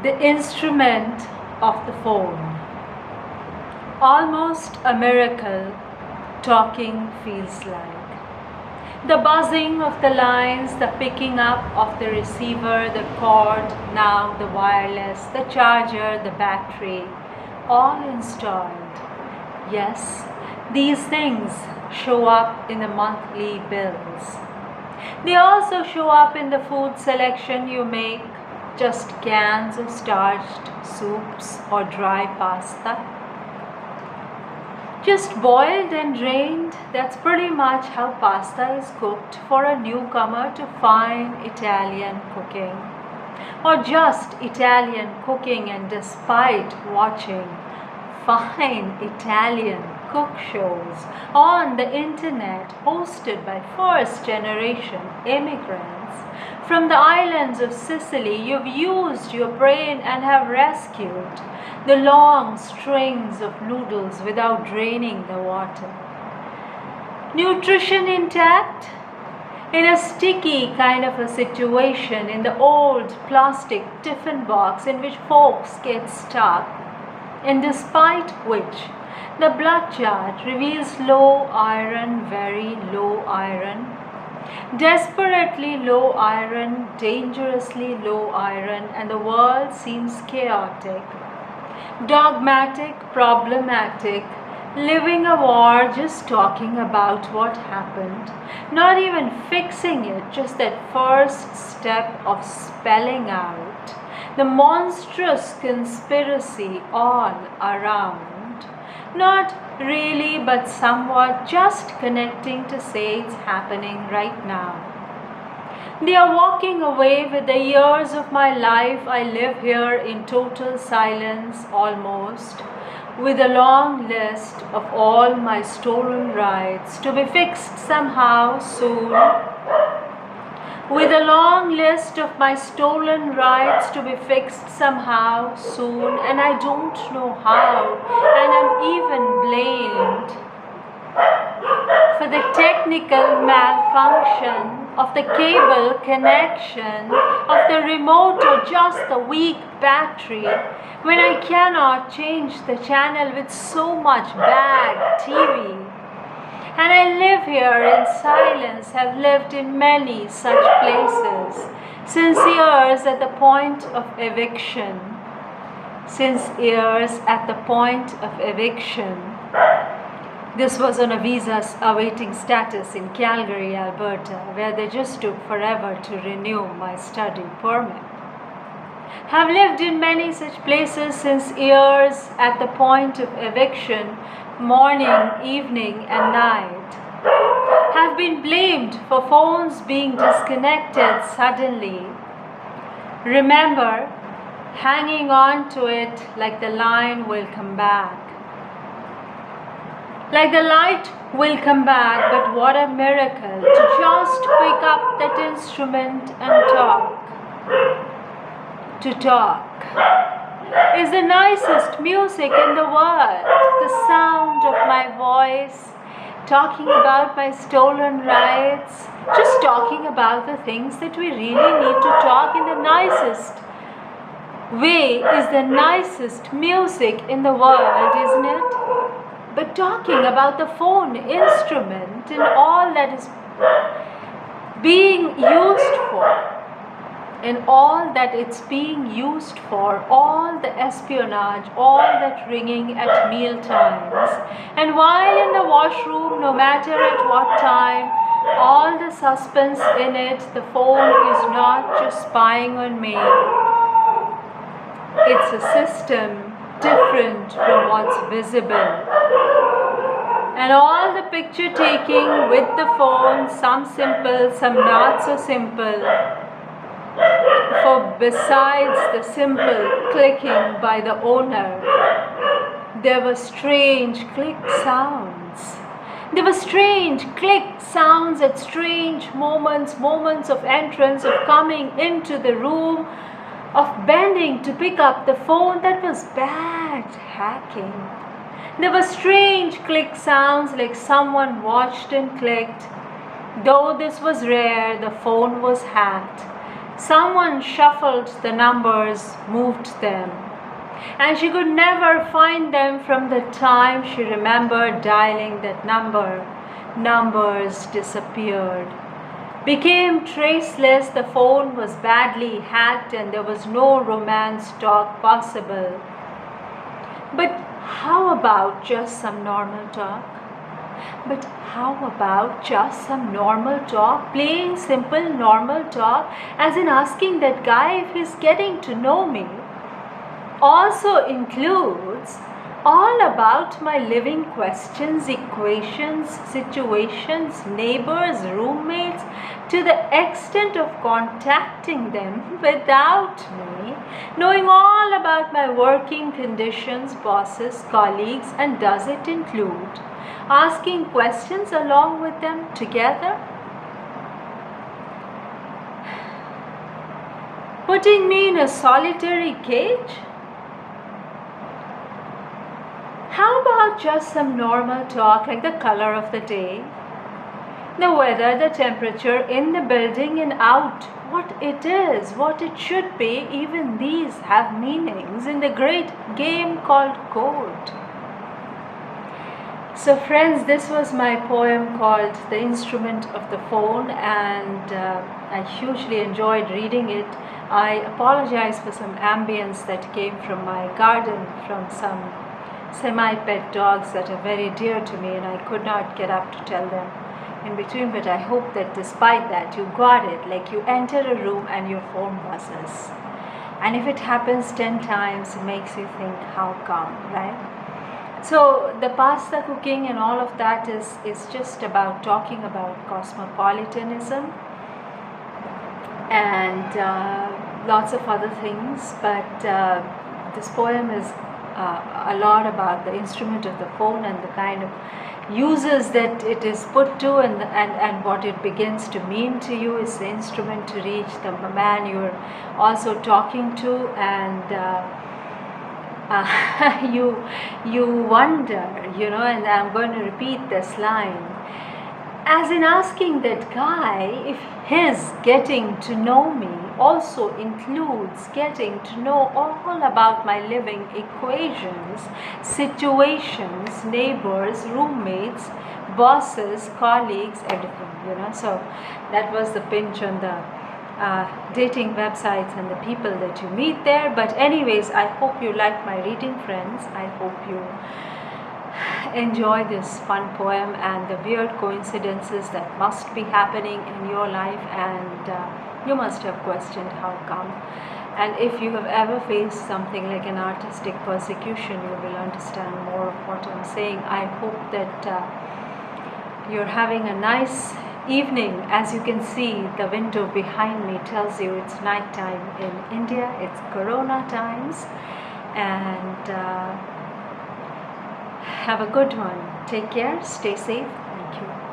The instrument of the phone. Almost a miracle, talking feels like. The buzzing of the lines, the picking up of the receiver, the cord, now the wireless, the charger, the battery, all installed. Yes, these things show up in the monthly bills. They also show up in the food selection you make, just cans of starched soups or dry pasta. Just boiled and drained, that's pretty much how pasta is cooked for a newcomer to fine Italian cooking. Or just Italian cooking, and despite watching fine Italian cook shows on the internet hosted by first-generation immigrants from the islands of Sicily, you've used your brain and have rescued the long strings of noodles without draining the water. Nutrition intact? In a sticky kind of a situation in the old plastic tiffin box in which folks get stuck, and despite which the blood chart reveals low iron, very low iron, desperately low iron, dangerously low iron, and the world seems chaotic, dogmatic, problematic, living a war, just talking about what happened, not even fixing it, just that first step of spelling out the monstrous conspiracy all around, not really but somewhat, just connecting to say it's happening right now. They are walking away with the years of my life. I live here in total silence almost, with a long list of all my stolen rights to be fixed somehow soon. With a long list of my stolen rights to be fixed somehow soon, and I don't know how, and I'm even blamed for the technical malfunction of the cable connection, of the remote, or just the weak battery, when I cannot change the channel with so much bad TV. And I live here in silence, have lived in many such places, since years at the point of eviction. Since years at the point of eviction. This was on a visa awaiting status in Calgary, Alberta, where they just took forever to renew my study permit. Have lived in many such places since years at the point of eviction, morning, evening, and night. Have been blamed for phones being disconnected suddenly. Remember, hanging on to it like the line will come back. Like the light will come back, but what a miracle to just pick up that instrument and talk. To talk is the nicest music in the world. The sound of my voice, talking about my stolen rights, just talking about the things that we really need to talk in the nicest way is the nicest music in the world, isn't it? But talking about the phone instrument and all that is being used for, and all that it's being used for, all the espionage, all that ringing at meal times, and while in the washroom, no matter at what time, all the suspense in it, the phone is not just spying on me. It's a system different from what's visible. And all the picture taking with the phone, some simple, some not so simple. For besides the simple clicking by the owner, there were strange click sounds. There were strange click sounds at strange moments, moments of entrance, of coming into the room, of bending to pick up the phone. That was bad hacking. There were strange click sounds like someone watched and clicked. Though this was rare, the phone was hacked. Someone shuffled the numbers, moved them, and she could never find them from the time she remembered dialing that number. Numbers disappeared, became traceless. The phone was badly hacked and there was no romance talk possible. But how about just some normal talk? But how about just some normal talk? Plain, simple, normal talk, as in asking that guy if he's getting to know me. Also includes all about my living questions, equations, situations, neighbors, roommates, to the extent of contacting them without me knowing all about my working conditions, bosses, colleagues, and does it include asking questions along with them together? Putting me in a solitary cage? How about just some normal talk like the color of the day, the weather, the temperature, in the building and out, what it is, what it should be? Even these have meanings in the great game called code. So friends, this was my poem called The Instrument of the Phone, and I hugely enjoyed reading it. I apologize for some ambience that came from my garden, from some semi-pet dogs that are very dear to me, and I could not get up to tell them in between, but I hope that despite that you got it, like you enter a room and your phone buzzes, and if it happens 10 times it makes you think how come, right? So the pasta cooking and all of that is just about talking about cosmopolitanism and lots of other things, but this poem is a lot about the instrument of the phone and the kind of uses that it is put to, and what it begins to mean to you is the instrument to reach the man you're also talking to, and you wonder, and I'm going to repeat this line, as in asking that guy if his getting to know me also includes getting to know all about my living equations, situations, neighbors, roommates, bosses, colleagues, everything, So that was the pinch on the dating websites and the people that you meet there. But anyways, I hope you like my reading, friends. I hope you enjoy this fun poem and the weird coincidences that must be happening in your life, and you must have questioned how come. And if you have ever faced something like an artistic persecution, you will understand more of what I'm saying. I hope that you're having a nice evening. As you can see, the window behind me tells you it's night time in India. It's Corona times, and have a good one. Take care. Stay safe. Thank you.